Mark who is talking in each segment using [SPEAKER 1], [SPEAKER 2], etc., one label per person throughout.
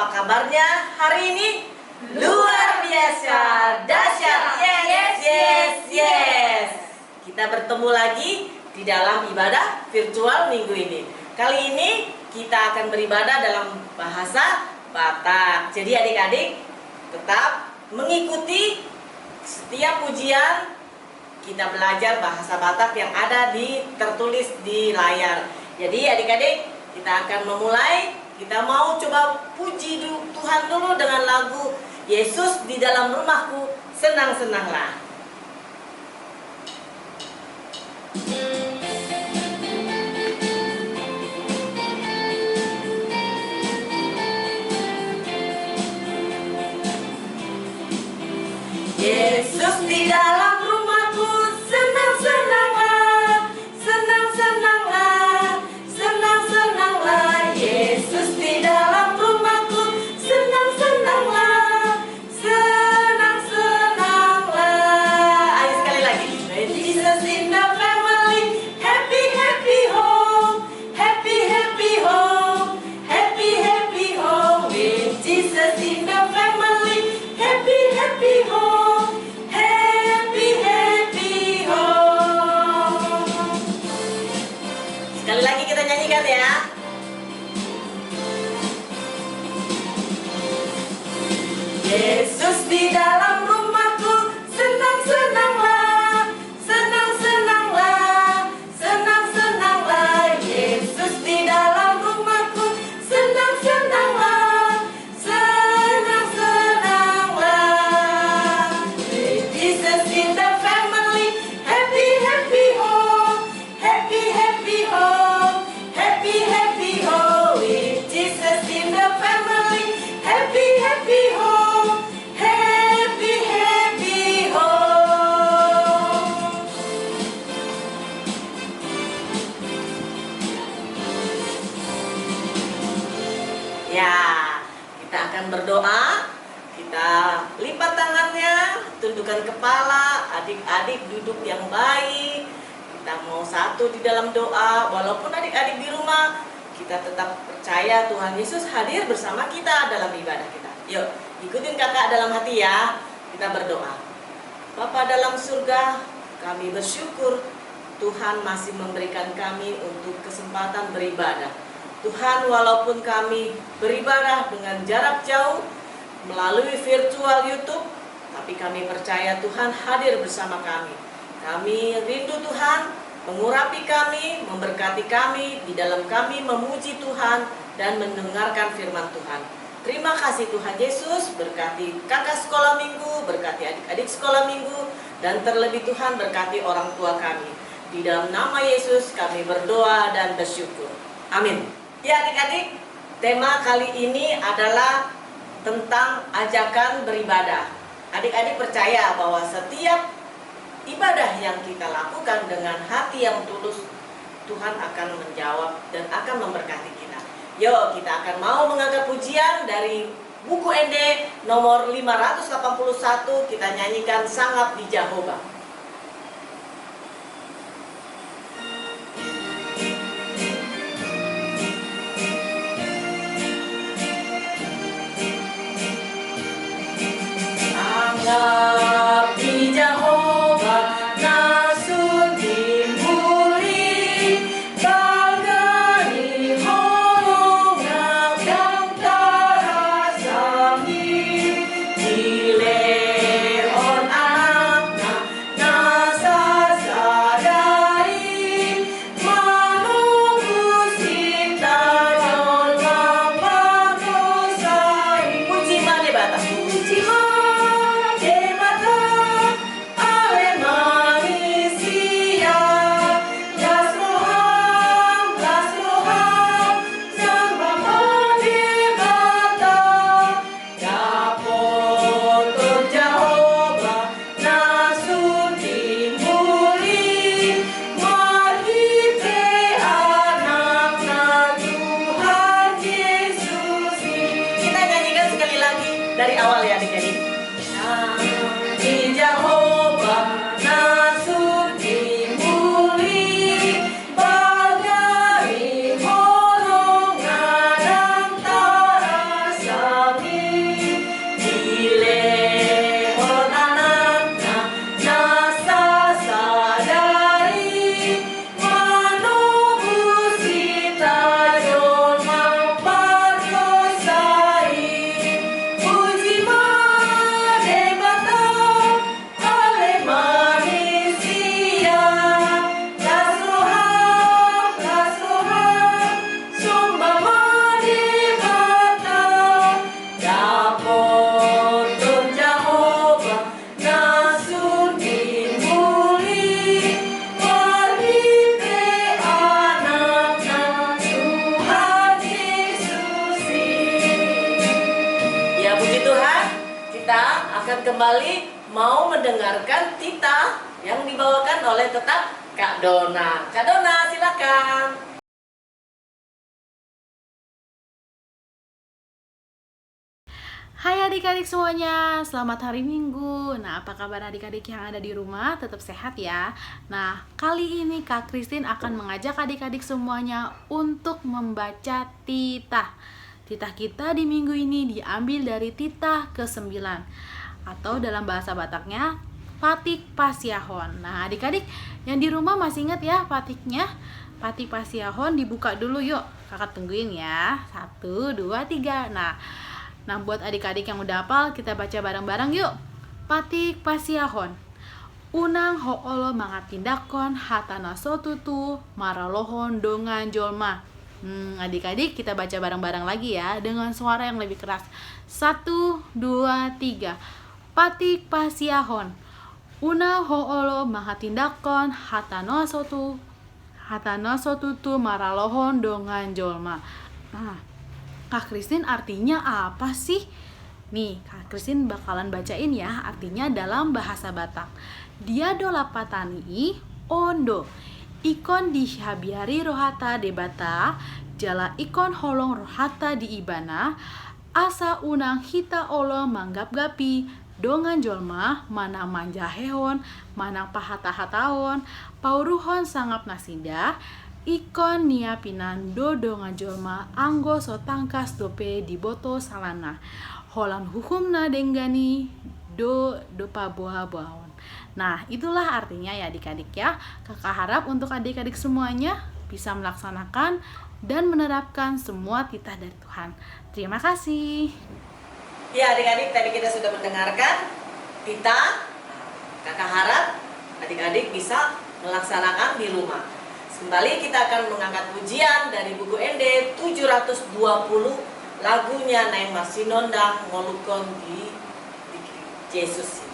[SPEAKER 1] apa kabarnya hari ini? Luar biasa, dahsyat, yes. Kita bertemu lagi di dalam ibadah virtual minggu ini. Kali ini kita akan beribadah dalam bahasa Batak. Jadi adik-adik tetap mengikuti setiap pujian. Kita belajar bahasa Batak yang ada tertulis di layar. Jadi adik-adik kita akan memulai. Kita mau coba puji Tuhan dulu dengan lagu Yesus di dalam rumahku, senang-senanglah. Yesus di dalam rumahku, senang-senanglah, senang-senanglah, senang-senanglah. Yesus di dalam rumahku, senang-senanglah, senang-senanglah. Ayo sekali lagi. When Jesus in the family, happy happy home, happy happy home, happy happy home. When Jesus in the family, happy happy home. Sekali lagi kita nyanyikan ya. Yesus di dalam rumahku, senang-senanglah, senang-senanglah, senang-senanglah. Yesus di dalam rumahku, senang-senanglah, senang-senanglah. Jesus in the family, happy happy home, happy happy home, happy happy home. With Jesus in the family, happy happy home, happy happy home. Ya, kita akan berdoa. Kita lipat tangannya, tundukkan kepala, adik-adik duduk yang baik. Kita mau satu di dalam doa, walaupun adik-adik di rumah, kita tetap percaya Tuhan Yesus hadir bersama kita dalam ibadah kita. Yuk, ikutin kakak dalam hati ya. Kita berdoa. Bapa dalam surga, kami bersyukur Tuhan masih memberikan kami untuk kesempatan beribadah. Tuhan, walaupun kami beribadah dengan jarak jauh melalui virtual YouTube, tapi kami percaya Tuhan hadir bersama kami. Kami rindu Tuhan mengurapi kami, memberkati kami, di dalam kami memuji Tuhan dan mendengarkan firman Tuhan. Terima kasih Tuhan Yesus, berkati kakak sekolah minggu, berkati adik-adik sekolah minggu, dan terlebih Tuhan berkati orang tua kami. Di dalam nama Yesus kami berdoa dan bersyukur. Amin. Ya adik-adik, tema kali ini adalah tentang ajakan beribadah. Adik-adik percaya bahwa setiap ibadah yang kita lakukan dengan hati yang tulus, Tuhan akan menjawab dan akan memberkati kita. Yuk, kita akan mau mengangkat pujian dari buku ND nomor 581. Kita nyanyikan Sangat di Jehovah. Sangat di Jehovah, nasun timbuli, bagani holongan yang tarasami, dileon anakna, nasa sadari, manunggu sintayon mapagosai. Puji mali batas, puji mali. Dari awal ya adik-adik. Di Jehovah nasun timbuli, bagani holongan antara kita akan kembali mau mendengarkan titah yang dibawakan oleh tetap Kak Dona. Kak Dona, silakan.
[SPEAKER 2] Hai adik-adik semuanya, selamat hari Minggu. Nah, apa kabar adik-adik yang ada di rumah? Tetap sehat ya. Nah, kali ini Kak Christine akan mengajak adik-adik semuanya untuk membaca titah. Titah kita di minggu ini diambil dari titah ke-9 atau dalam bahasa Bataknya Patik Pasiahon. Nah, adik-adik yang di rumah masih ingat ya patiknya? Patik Pasiahon dibuka dulu yuk. Kakak tungguin ya. 1, 2, 3. Nah, buat adik-adik yang udah hafal, kita baca bareng-bareng yuk. Patik Pasiahon. Unang ho'olo mangatindakon hatana sotutu maralohon dongan jolma. Adik-adik kita baca bareng-bareng lagi ya dengan suara yang lebih keras. 1, 2, 3. Patik Pasiahon. Unang ho'olo mangatindakon hatana sotutu maralohon dongan jolma. Nah, Kak Christine artinya apa sih? Nih, Kak Christine bakalan bacain ya artinya dalam bahasa Batak. Dia dolapatani ondo. Ikon dihabiari rohata debata, jala ikon holong rohata di ibana, asa unang hita olo manggap-gapi, dongan jolma, manang manjahehon, manang pahata-hataon, pauruhon sangap nasinda, ikon nia pinando dongan jolma anggo so tangkas dope diboto salana holan hukumna denggani dopa boha-bohaon. Nah, itulah artinya ya adik-adik ya. Kakak harap untuk adik-adik semuanya bisa melaksanakan dan menerapkan semua titah dari Tuhan. Terima kasih.
[SPEAKER 1] Ya adik-adik, tadi kita sudah mendengarkan titah. Kakak harap adik-adik bisa melaksanakan di rumah. Kembali kita akan mengangkat pujian dari buku ND 720, lagunya Nai Masinondang Ngolukon di Yesus.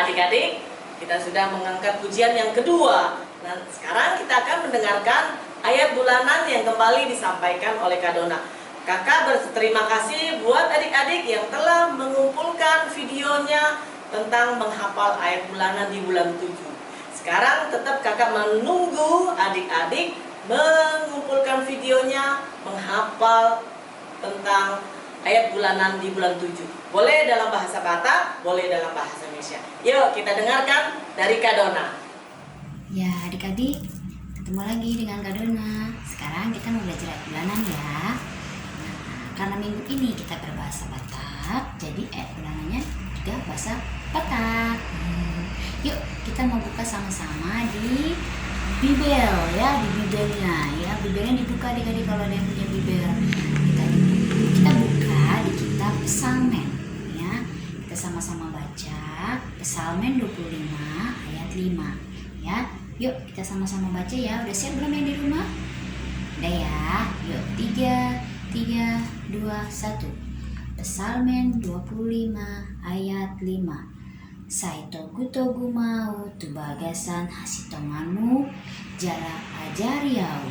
[SPEAKER 1] Adik-adik, kita sudah mengangkat pujian yang kedua. Nah, sekarang kita akan mendengarkan ayat bulanan yang kembali disampaikan oleh Kak Dona. Kakak berterima kasih buat adik-adik yang telah mengumpulkan videonya tentang menghafal ayat bulanan di bulan 7. Sekarang tetap kakak menunggu adik-adik mengumpulkan videonya, menghafal tentang ayat bulanan di bulan 7. Boleh dalam bahasa Batak, boleh dalam bahasa Indonesia. Yuk kita dengarkan dari Kak Dona.
[SPEAKER 3] Ya adik-adik, ketemu lagi dengan Kak Dona. Sekarang kita mau belajar ayat bulanan ya. Karena minggu ini kita berbahasa Batak, petak, jadi ayat bulanannya juga bahasa petak. Yuk kita mau buka sama-sama di Bibel ya, di Bibelnya ya. Bibelnya dibuka adik-adik kalau ada yang punya Bibel. Kita buka di kitab Psalmen ya. Kita sama-sama baca Psalmen 25 ayat 5 ya. Yuk kita sama-sama baca ya. Udah siap belum yang di rumah? Udah ya. Yuk 3, 2, 1. Psalmen 25 ayat 5. Sai togu mau tu bagasan hasitonganmu jala ajariau.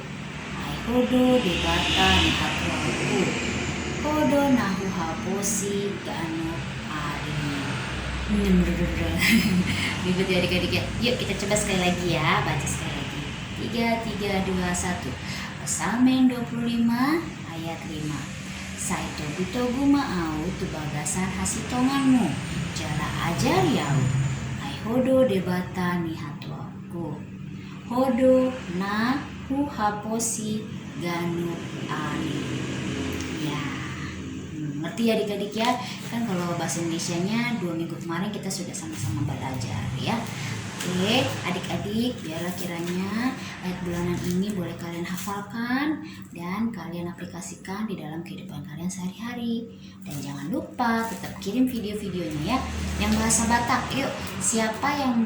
[SPEAKER 3] Ai hodo debata ni hatuaku. Hodo nahu haposi gano ari. Ribet ya adik-adik ya. Yuk kita coba sekali lagi ya. Baca sekali lagi. 3, 2, 1. Psalmen 25 ayat 5. Sai togu mau tu bagasan hasitonganmu jala ajar yau. Ai hodo debata ni hatuaku. Hodo na hu haposi ganu ani. Ya, ngerti ya adik-adik ya. Kan kalau bahasa Indonesianya 2 minggu kemarin kita sudah sama-sama belajar ya. Oke, adik-adik, biarlah kiranya ayat bulanan ini boleh kalian hafalkan dan kalian aplikasikan di dalam kehidupan kalian sehari-hari. Dan jangan lupa tetap kirim video-videonya ya, yang bahasa Batak. Yuk, siapa yang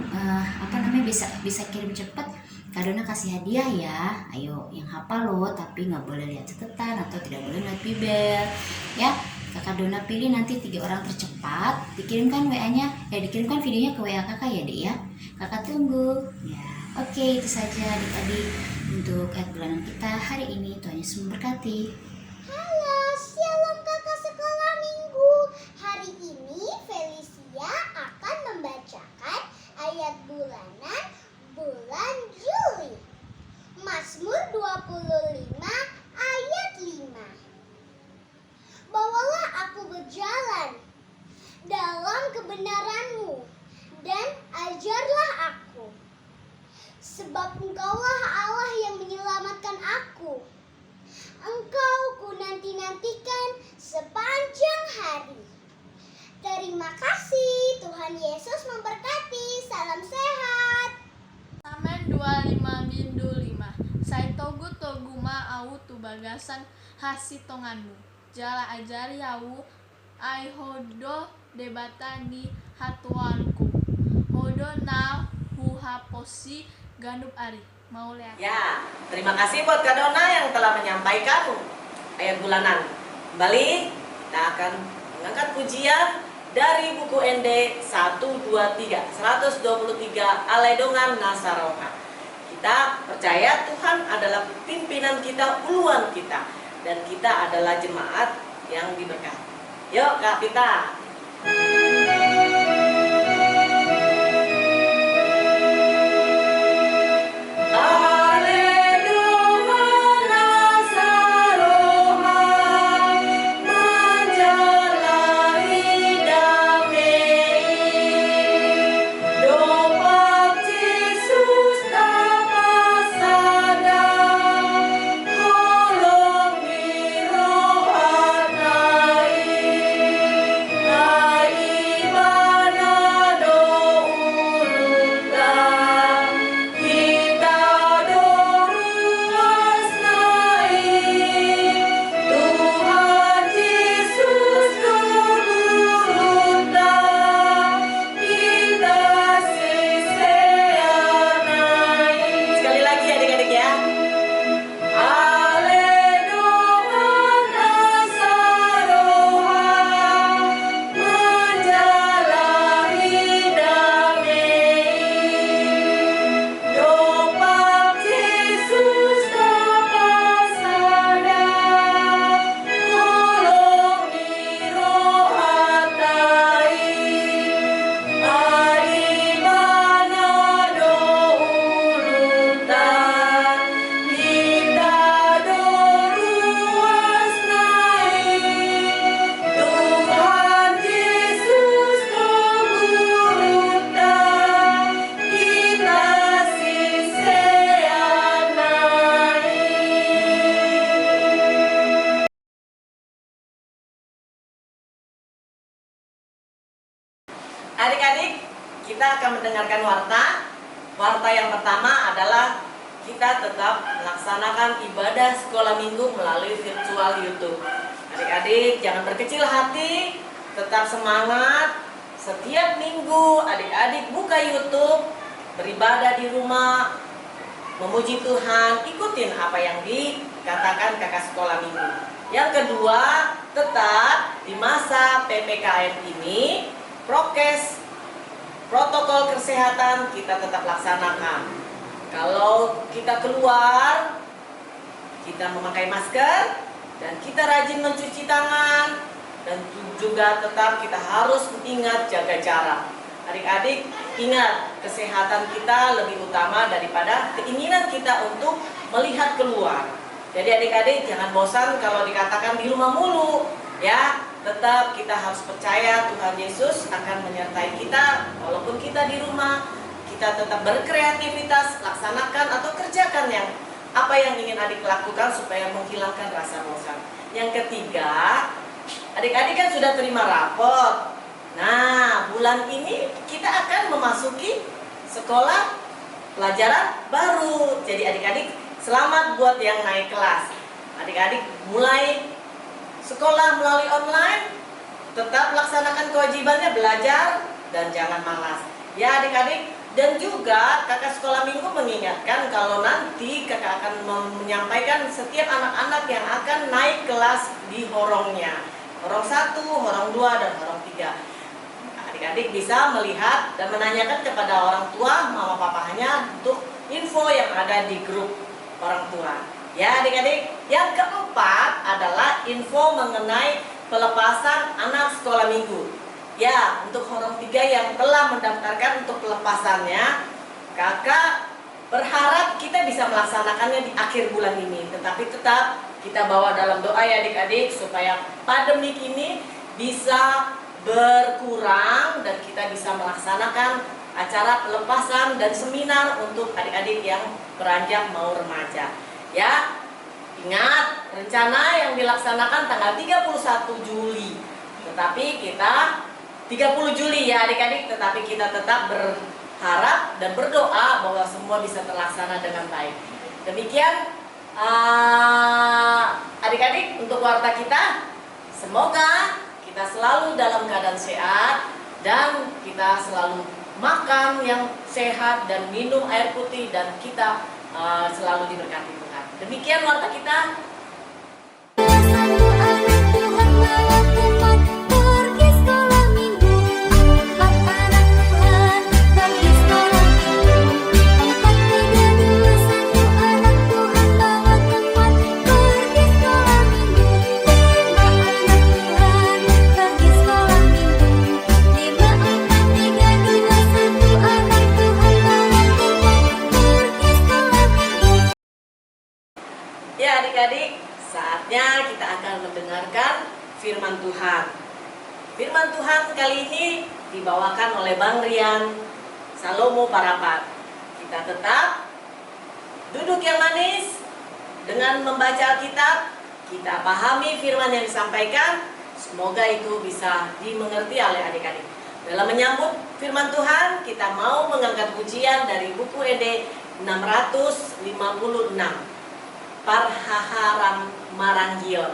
[SPEAKER 3] bisa kirim cepat, Kak Dona kasih hadiah ya. Ayo, yang hafal loh, tapi nggak boleh lihat catatan atau tidak boleh lihat Bibel ya. Kakak Dona pilih nanti 3 orang tercepat, dikirimkan WA-nya, dikirimkan videonya ke WA kakak ya dek ya. Kakak tunggu ya. Oke, itu saja adik-adik untuk ayat bulanan kita hari ini. Tuhan Yesus memberkati.
[SPEAKER 4] Halo, shalom kakak sekolah minggu. Hari ini Felicia akan membacakan ayat bulanan bulan Juli. Mazmur 25 ayat 5. Bawalah aku berjalan dalam kebenaran-Mu dan ajarlah aku. Sebab Engkaulah Allah yang menyelamatkan aku. Engkau ku nanti-nantikan sepanjang hari. Terima kasih, Tuhan Yesus memberkati. Salam sehat.
[SPEAKER 2] Psalmen 25 bindu 5. Sai togu ma au tu bagasan hasitonganmu. Jala ajari yau ai hodo debata ni hatuanku. Hodo na huhaposi gandup ari. Mau lihat?
[SPEAKER 1] Ya, terima kasih buat Kak Dona yang telah menyampaikan ayat bulanan. Kembali kita akan mengangkat pujian dari buku ND 123 Aledongan Nasaroha. Kita percaya Tuhan adalah pimpinan kita, uluan kita, dan kita adalah jemaat yang diberkati. Yuk Kak Pita. Ya adik-adik, kita akan mendengarkan warta. Warta yang pertama adalah kita tetap melaksanakan ibadah sekolah minggu melalui virtual YouTube. Adik-adik jangan berkecil hati, tetap semangat. Setiap minggu adik-adik buka YouTube, beribadah di rumah, memuji Tuhan, ikutin apa yang dikatakan kakak sekolah minggu. Yang kedua, tetap di masa PPKM ini, prokes, protokol kesehatan kita tetap laksanakan. Kalau kita keluar, kita memakai masker, dan kita rajin mencuci tangan, dan juga tetap kita harus ingat jaga jarak. Adik-adik, ingat kesehatan kita lebih utama daripada keinginan kita untuk melihat keluar. Jadi adik-adik jangan bosan kalau dikatakan di rumah mulu, ya. Tetap kita harus percaya Tuhan Yesus akan menyertai kita walaupun kita di rumah. Kita tetap berkreativitas, laksanakan atau kerjakan apa yang ingin adik lakukan supaya menghilangkan rasa bosan. Yang ketiga, adik-adik kan sudah terima rapor. Nah, bulan ini kita akan memasuki sekolah pelajaran baru. Jadi adik-adik selamat buat yang naik kelas. Adik-adik mulai sekolah melalui online, tetap laksanakan kewajibannya belajar dan jangan malas. Ya adik-adik, dan juga kakak sekolah minggu mengingatkan kalau nanti kakak akan menyampaikan setiap anak-anak yang akan naik kelas di horongnya. Horong 1, horong 2, dan horong 3. Adik-adik bisa melihat dan menanyakan kepada orang tua, mama papahnya untuk info yang ada di grup orang tua. Ya adik-adik, yang keempat adalah info mengenai pelepasan anak sekolah minggu. Ya, untuk horong 3 yang telah mendaftarkan untuk pelepasannya, kakak berharap kita bisa melaksanakannya di akhir bulan ini. Tetapi tetap kita bawa dalam doa ya adik-adik, supaya pandemik ini bisa berkurang dan kita bisa melaksanakan acara pelepasan dan seminar untuk adik-adik yang beranjak mau remaja. Ya, ingat rencana yang dilaksanakan tanggal 31 Juli. Tetapi kita 30 Juli ya adik-adik, tetapi kita tetap berharap dan berdoa bahwa semua bisa terlaksana dengan baik. Demikian adik-adik untuk warta kita. Semoga kita selalu dalam keadaan sehat dan kita selalu makan yang sehat dan minum air putih dan kita selalu diberkati Tuhan. Demikian warta kita. Ya adik-adik, saatnya kita akan mendengarkan firman Tuhan. Firman Tuhan kali ini dibawakan oleh Bang Rian Salomo Parapat. Kita tetap duduk yang manis dengan membaca Alkitab. Kita pahami firman yang disampaikan. Semoga itu bisa dimengerti oleh adik-adik. Dalam menyambut firman Tuhan, kita mau mengangkat pujian dari buku ED 656. Parhaharam Maranggion.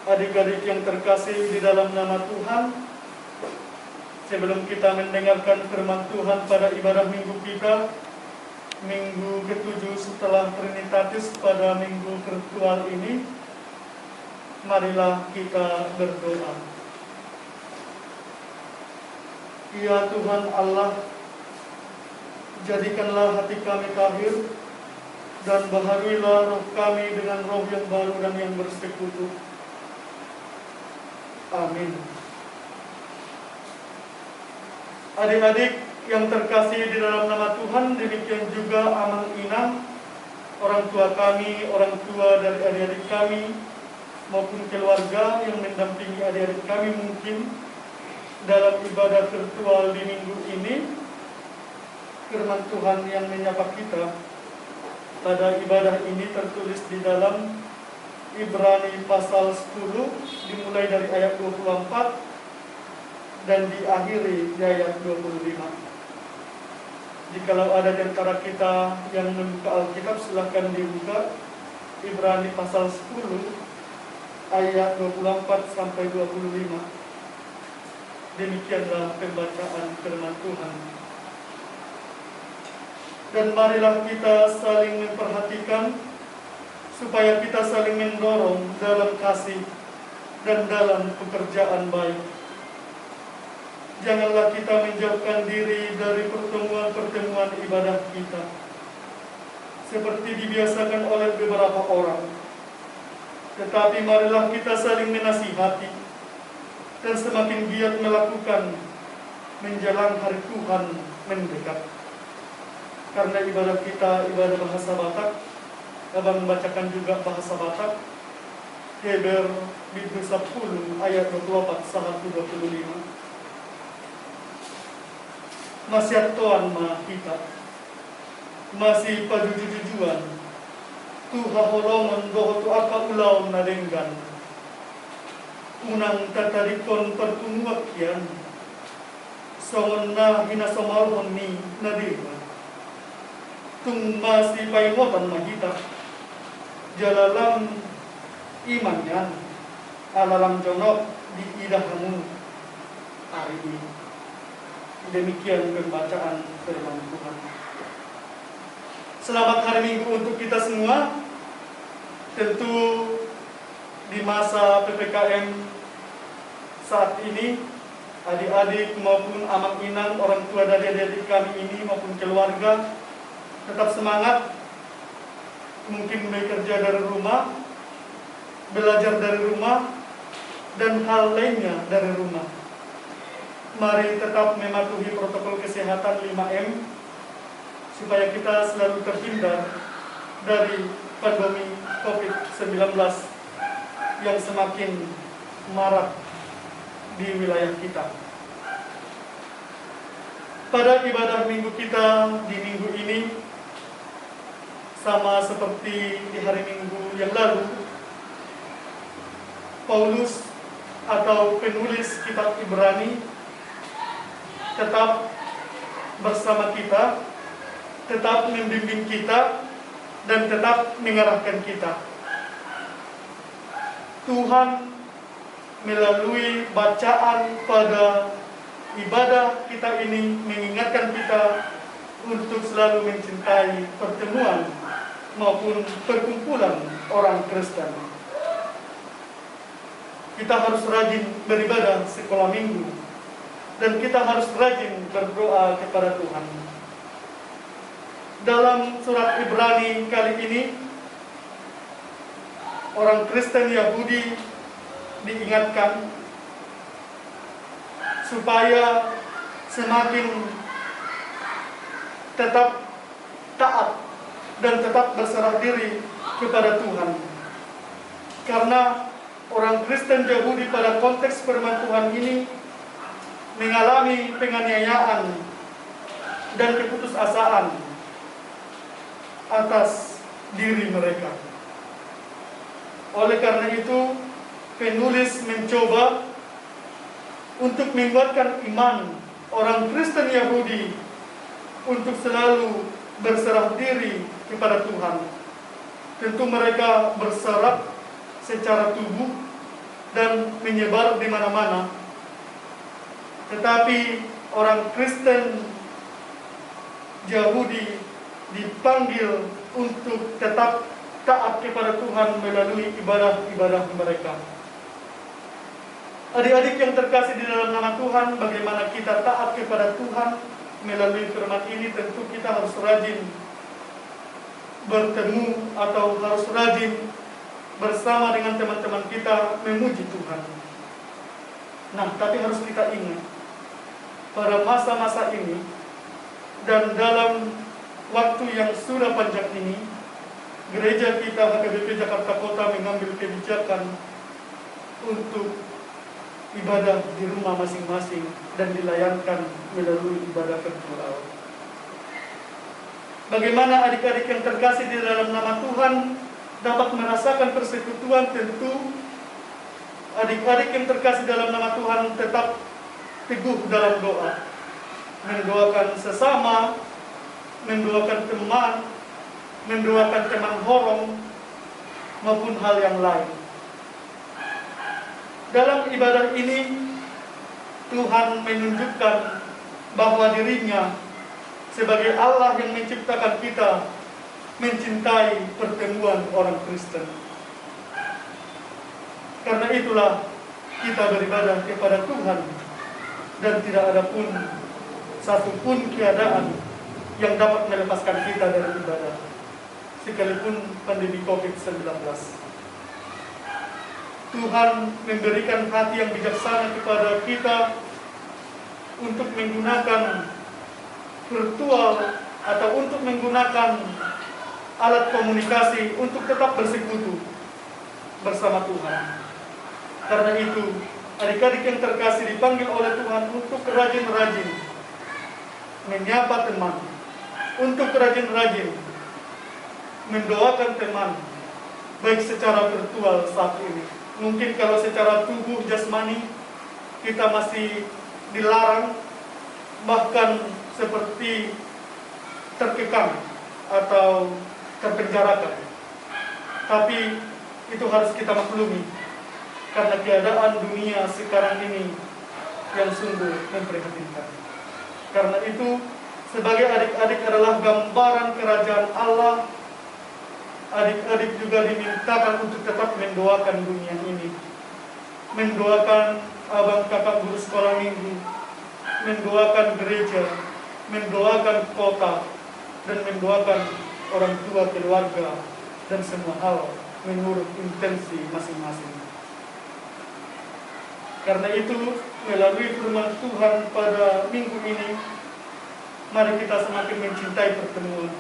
[SPEAKER 5] Adik-adik yang terkasih di dalam nama Tuhan, sebelum kita mendengarkan firman Tuhan pada ibadah minggu kita, minggu ke-7 setelah Trinitatis pada minggu virtual ini, marilah kita berdoa. Ya Tuhan Allah, jadikanlah hati kami tahir, dan baharuilah roh kami dengan roh yang baru dan yang bersekutu. Amin. Adik-adik yang terkasih di dalam nama Tuhan, demikian juga Amang Inang, orang tua kami, orang tua dari adik-adik kami, maupun keluarga yang mendampingi adik-adik kami mungkin dalam ibadah virtual di minggu ini. Firman Tuhan yang menyapa kita pada ibadah ini tertulis di dalam Ibrani pasal 10, dimulai dari ayat 24 dan diakhiri di ayat 25. Jikalau ada di antara kita yang membuka Alkitab, silahkan dibuka Ibrani pasal 10 ayat 24 sampai 25. Demikianlah pembacaan firman Tuhan. Dan marilah kita saling memperhatikan, supaya kita saling mendorong dalam kasih dan dalam pekerjaan baik. Janganlah kita menjauhkan diri dari pertemuan-pertemuan ibadah kita, seperti dibiasakan oleh beberapa orang. Tetapi marilah kita saling menasihati, dan semakin giat melakukan menjelang hari Tuhan mendekat. Karena ibadah kita ibadah bahasa Batak, Abang membacakan juga bahasa Batak, Heber Minggu 10 ayat 24 sampai 25. Masih Tuhan ma kita, masih pajujujuan, Tuha holongan doho tu apa ulau nadenggan, unang tatarikon pertumuak kian, songon na hinasomarhon ni nadenggan, tung masih paimotan mahita, jalalang imannya alalang jonok di idahmu hari ini. Demikian pembacaan firman Tuhan. Selamat hari Minggu untuk kita semua. Tentu di masa PPKM saat ini, adik-adik maupun amang inang, orang tua dari adik-adik kami ini maupun keluarga tetap semangat, mungkin bekerja dari rumah, belajar dari rumah, dan hal lainnya dari rumah. Mari tetap mematuhi protokol kesehatan 5M, supaya kita selalu terhindar dari pandemi COVID-19 yang semakin marak di wilayah kita. Pada ibadah minggu kita di minggu ini, sama seperti di hari Minggu yang lalu, Paulus atau penulis kitab Ibrani tetap bersama kita, tetap membimbing kita, dan tetap mengarahkan kita. Tuhan melalui bacaan pada ibadah kita ini mengingatkan kita untuk selalu mencintai pertemuan maupun perkumpulan orang Kristen. Kita harus rajin beribadah sekolah minggu, dan kita harus rajin berdoa kepada Tuhan. Dalam surat Ibrani kali ini, orang Kristen Yahudi diingatkan supaya semakin tetap taat dan tetap berserah diri kepada Tuhan. Karena orang Kristen Yahudi pada konteks firman Tuhan ini mengalami penganiayaan dan keputusasaan atas diri mereka. Oleh karena itu, penulis mencoba untuk menguatkan iman orang Kristen Yahudi untuk selalu berserah diri kepada Tuhan. Tentu mereka berserah secara tubuh, dan menyebar di mana-mana. Tetapi orang Kristen Yahudi dipanggil untuk tetap taat kepada Tuhan melalui ibadah-ibadah mereka. Adik-adik yang terkasih di dalam nama Tuhan, bagaimana kita taat kepada Tuhan melalui firman ini? Tentu kita harus rajin bertemu atau harus rajin bersama dengan teman-teman kita memuji Tuhan. Nah, tapi harus kita ingat, pada masa-masa ini dan dalam waktu yang sudah panjang ini, gereja kita HKBP Jakarta Kota mengambil kebijakan untuk ibadah di rumah masing-masing dan dilayankan melalui ibadah virtual. Bagaimana adik-adik yang terkasih di dalam nama Tuhan dapat merasakan persekutuan? Tentu adik-adik yang terkasih dalam nama Tuhan tetap teguh dalam doa, mendoakan sesama, mendoakan teman, mendoakan teman horong, maupun hal yang lain. Dalam ibadah ini, Tuhan menunjukkan bahwa dirinya sebagai Allah yang menciptakan kita mencintai pertemuan orang Kristen. Karena itulah kita beribadah kepada Tuhan dan tidak ada pun satupun keadaan yang dapat melepaskan kita dari ibadah, sekalipun pandemi COVID-19. Tuhan memberikan hati yang bijaksana kepada kita untuk menggunakan virtual atau untuk menggunakan alat komunikasi untuk tetap bersekutu bersama Tuhan. Karena itu, adik-adik yang terkasih dipanggil oleh Tuhan untuk rajin-rajin menyapa teman, untuk rajin-rajin mendoakan teman, baik secara virtual saat ini. Mungkin kalau secara tubuh jasmani kita masih dilarang, bahkan seperti terkekang atau terpenjarakan. Tapi itu harus kita maklumi, karena keadaan dunia sekarang ini yang sungguh memprihatinkan. Karena itu, sebagai adik-adik adalah gambaran kerajaan Allah, adik-adik juga dimintakan untuk tetap mendoakan dunia ini, mendoakan abang kakak guru sekolah minggu, mendoakan gereja, mendoakan kota, dan mendoakan orang tua, keluarga, dan semua hal menurut intensi masing-masing. Karena itu, melalui firman Tuhan pada minggu ini, mari kita semakin mencintai pertemuan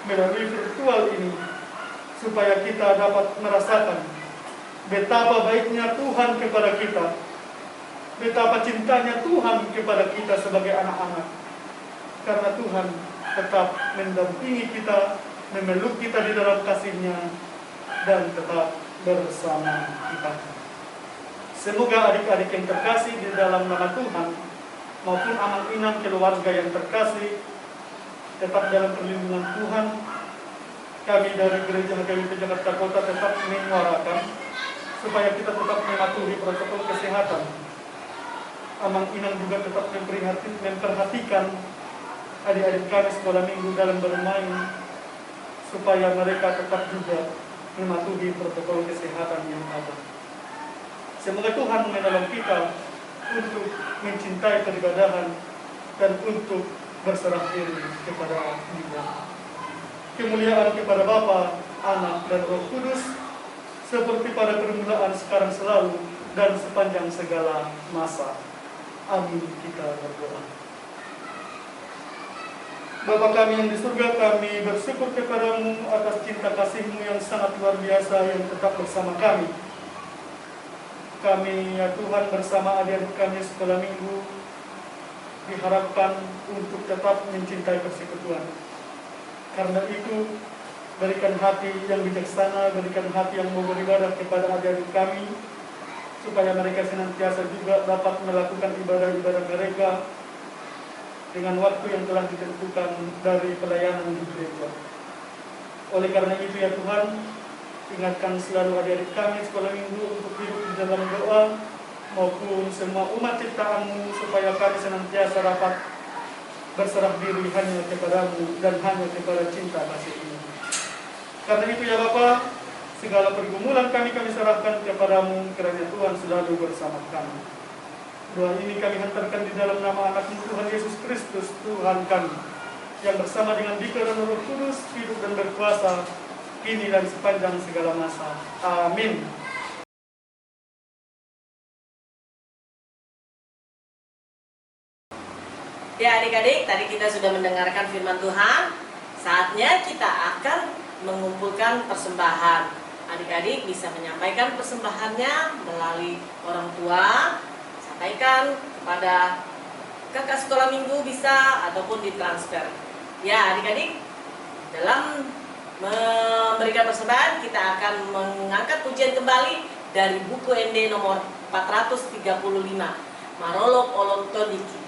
[SPEAKER 5] melalui virtual ini, supaya kita dapat merasakan betapa baiknya Tuhan kepada kita, betapa cintanya Tuhan kepada kita sebagai anak-anak. Karena Tuhan tetap mendampingi kita, memeluk kita di dalam kasih-Nya, dan tetap bersama kita. Semoga adik-adik yang terkasih di dalam nama Tuhan, maupun anak-anak keluarga yang terkasih, tetap dalam perlindungan Tuhan. Kami dari Gereja HKBP Jakarta Kota tetap menyuarakan supaya kita tetap mematuhi protokol kesehatan. Amang Inang juga tetap memperhatikan adik-adik kami sekolah minggu dalam bermain, supaya mereka tetap juga mematuhi protokol kesehatan yang ada. Semoga Tuhan menolong kita untuk mencintai peribadahan dan untuk berserah diri kepada Dia. Kemuliaan kepada Bapa, Anak, dan Roh Kudus, seperti pada permulaan, sekarang, selalu, dan sepanjang segala masa. Amin. Kita berdoa. Bapa kami yang di surga, kami bersyukur kepada-Mu atas cinta kasih-Mu yang sangat luar biasa yang tetap bersama kami. Kami, ya Tuhan, bersama adik-adik kami sekolah minggu, diharapkan untuk tetap mencintai persekutuan. Karena itu, berikan hati yang bijaksana, berikan hati yang mau beribadah kepada adik-adik kami, supaya mereka senantiasa juga dapat melakukan ibadah-ibadah mereka dengan waktu yang telah ditentukan dari pelayanan di gereja. Oleh karena itu, ya Tuhan, Ingatkan selalu adik-adik kami sekolah minggu untuk hidup di dalam doa maupun semua umat ciptaan-Mu, supaya kami senantiasa dapat berserah diri hanya kepadamu dan hanya kepada cinta kasih ini. Karena itu ya Bapa, segala pergumulan kami serahkan kepadamu, kiranya Tuhan selalu bersama kami. Doa ini kami hantarkan di dalam nama anak Tuhan Yesus Kristus, Tuhan kami, yang bersama dengan Dikir dan Roh Kudus hidup dan berkuasa kini dan sepanjang segala masa. Amin.
[SPEAKER 1] Ya adik-adik, tadi kita sudah mendengarkan firman Tuhan. Saatnya kita akan mengumpulkan persembahan. Adik-adik bisa menyampaikan persembahannya melalui orang tua, sampaikan kepada kakak sekolah minggu bisa, ataupun ditransfer. Ya adik-adik, dalam memberikan persembahan kita akan mengangkat pujian kembali dari buku ND nomor 435, Marolok Olontodiki.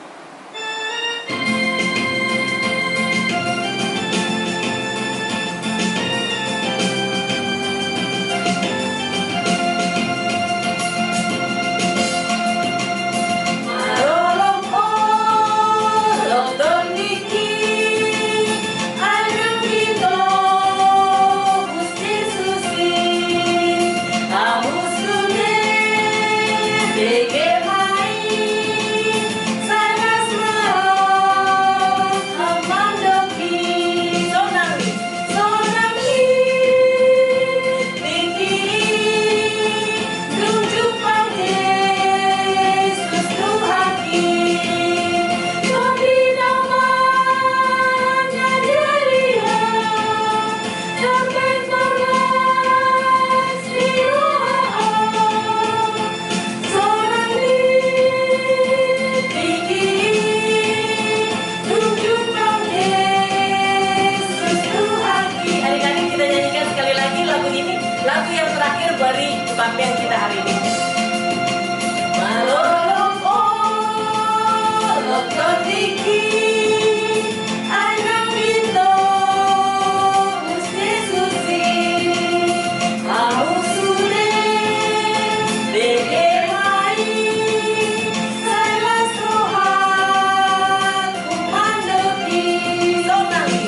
[SPEAKER 1] Lagu yang terakhir bagi kebaktian kita hari ini. Marolok Olontodiki, Anang Bito, Gusti Susi, Kamu Sudah, Begemai, Salas Tuhan, Kumandoki, Sonali,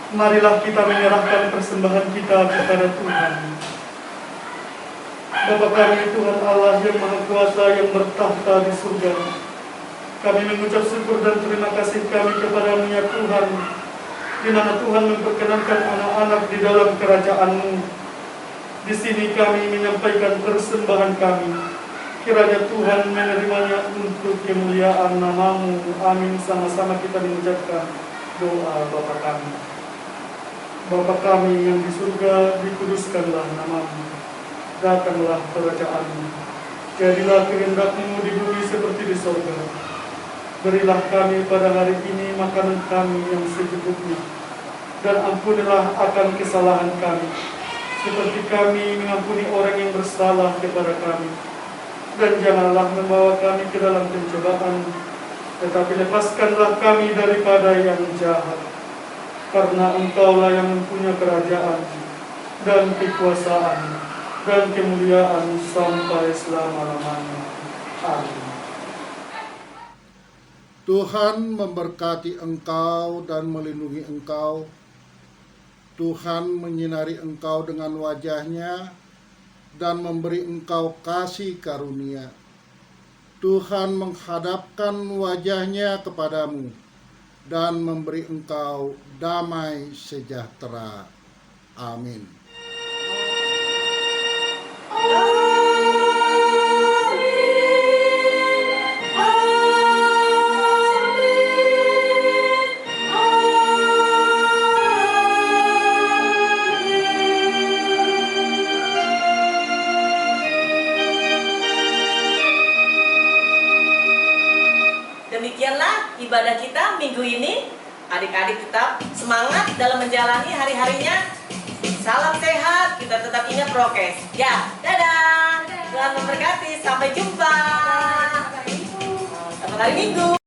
[SPEAKER 5] Marilah kita menyerahkan persembahan kita kepada Tuhan. Bapa kami Tuhan Allah yang Maha Kuasa yang bertahta di surga, kami mengucap syukur dan terima kasih kami kepada-Mu ya Tuhan, di mana Tuhan memperkenankan anak-anak di dalam kerajaan-Mu. Di sini kami menyampaikan persembahan kami. Kiranya Tuhan menerimanya untuk kemuliaan nama-Mu. Amin. Sama-sama kita mengucapkan doa Bapa kami. Bapa kami yang di surga, dikuduskanlah nama-Mu. Datanglah kerajaan-Mu. Jadilah kehendak-Mu di bumi seperti di surga. Berilah kami pada hari ini makanan kami yang secukupnya, dan ampunilah akan kesalahan kami, seperti kami mengampuni orang yang bersalah kepada kami. Dan janganlah membawa kami ke dalam pencobaan, tetapi lepaskanlah kami daripada yang jahat. Karena Engkaulah yang mempunyai kerajaan dan kekuasaan dan kemuliaan sampai selama-lamanya. Amin.
[SPEAKER 6] Tuhan memberkati engkau dan melindungi engkau. Tuhan menyinari engkau dengan wajah-Nya dan memberi engkau kasih karunia. Tuhan menghadapkan wajah-Nya kepadamu dan memberi engkau damai sejahtera. Amin.
[SPEAKER 1] ibadah kita minggu ini. Adik-adik tetap semangat dalam menjalani hari-harinya. Salam sehat, kita tetap ingat prokes. Ya, dadah. Tuhan memberkati, sampai jumpa. Selamat hari Minggu.